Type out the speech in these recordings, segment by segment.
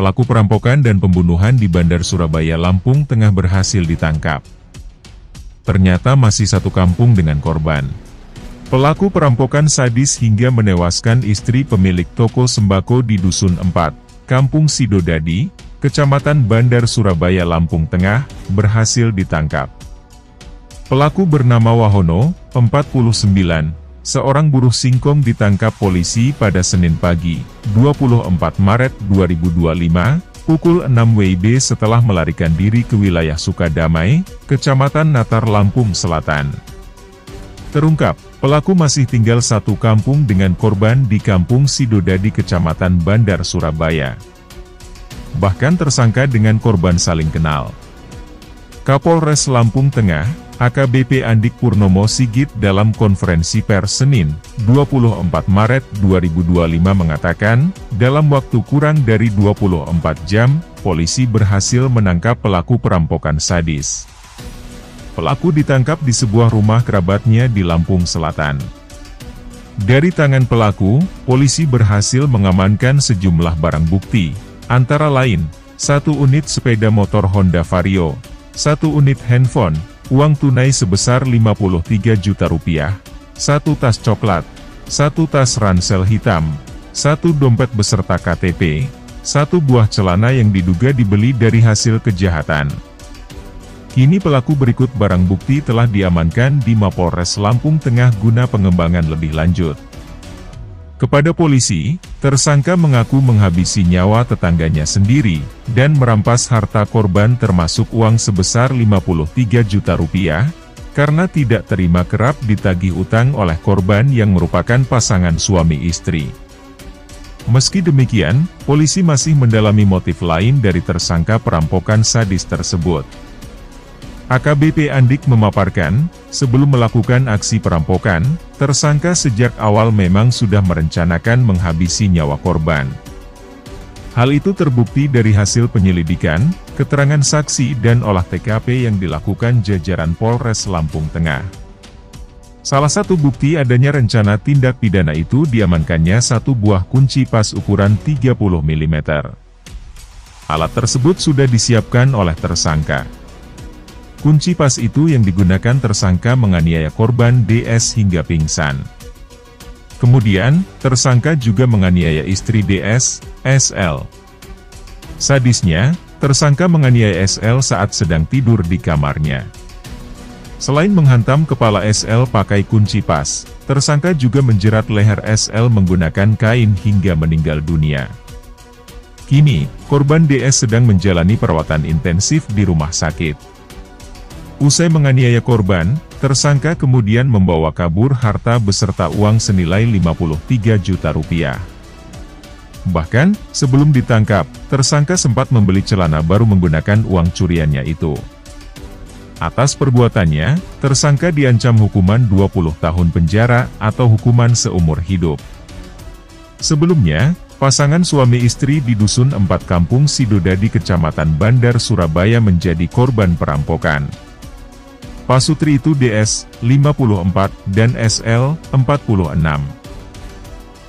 pelaku perampokan dan pembunuhan di Bandar Surabaya, Lampung Tengah berhasil ditangkap. Ternyata masih satu kampung dengan korban. Pelaku perampokan sadis hingga menewaskan istri pemilik toko sembako di Dusun 4, Kampung Sidodadi, Kecamatan Bandar Surabaya, Lampung Tengah, berhasil ditangkap. Pelaku bernama Wahono, 49, seorang buruh singkong ditangkap polisi pada Senin pagi, 24 Maret 2025, pukul 6 WIB setelah melarikan diri ke wilayah Sukadamai, Kecamatan Natar, Lampung Selatan. Terungkap, pelaku masih tinggal satu kampung dengan korban di Kampung Sidodadi, Kecamatan Bandar Surabaya. Bahkan tersangka dengan korban saling kenal. Kapolres Lampung Tengah, AKBP Andik Purnomo Sigit dalam konferensi pers Senin, 24 Maret 2025 mengatakan, dalam waktu kurang dari 24 jam, polisi berhasil menangkap pelaku perampokan sadis. Pelaku ditangkap di sebuah rumah kerabatnya di Lampung Selatan. Dari tangan pelaku, polisi berhasil mengamankan sejumlah barang bukti, antara lain, 1 unit sepeda motor Honda Vario, 1 unit handphone, uang tunai sebesar Rp53 juta, 1 tas coklat, 1 tas ransel hitam, 1 dompet beserta KTP, 1 buah celana yang diduga dibeli dari hasil kejahatan. Kini pelaku berikut barang bukti telah diamankan di Mapolres Lampung Tengah guna pengembangan lebih lanjut. Kepada polisi, tersangka mengaku menghabisi nyawa tetangganya sendiri, dan merampas harta korban termasuk uang sebesar Rp53 juta, karena tidak terima kerap ditagih utang oleh korban yang merupakan pasangan suami istri. Meski demikian, polisi masih mendalami motif lain dari tersangka perampokan sadis tersebut. AKBP Andik memaparkan, sebelum melakukan aksi perampokan, tersangka sejak awal memang sudah merencanakan menghabisi nyawa korban. Hal itu terbukti dari hasil penyelidikan, keterangan saksi dan olah TKP yang dilakukan jajaran Polres Lampung Tengah. Salah satu bukti adanya rencana tindak pidana itu diamankannya 1 buah kunci pas ukuran 30 mm. Alat tersebut sudah disiapkan oleh tersangka. Kunci pas itu yang digunakan tersangka menganiaya korban DS hingga pingsan. Kemudian, tersangka juga menganiaya istri DS, SL. Sadisnya, tersangka menganiaya SL saat sedang tidur di kamarnya. Selain menghantam kepala SL pakai kunci pas, tersangka juga menjerat leher SL menggunakan kain hingga meninggal dunia. Kini, korban DS sedang menjalani perawatan intensif di rumah sakit. Usai menganiaya korban, tersangka kemudian membawa kabur harta beserta uang senilai Rp53 juta. Bahkan, sebelum ditangkap, tersangka sempat membeli celana baru menggunakan uang curiannya itu. Atas perbuatannya, tersangka diancam hukuman 20 tahun penjara atau hukuman seumur hidup. Sebelumnya, pasangan suami istri di Dusun 4 Kampung Sidodadi, Kecamatan Bandar Surabaya menjadi korban perampokan. Pasutri itu DS, 54, dan SL, 46.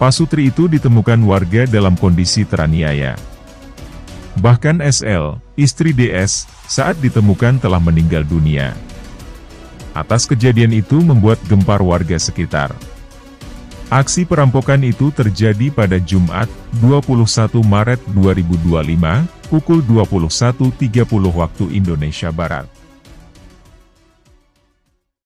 Pasutri itu ditemukan warga dalam kondisi teraniaya. Bahkan SL, istri DS, saat ditemukan telah meninggal dunia. Atas kejadian itu membuat gempar warga sekitar. Aksi perampokan itu terjadi pada Jumat, 21 Maret 2025, pukul 21.30 waktu Indonesia Barat.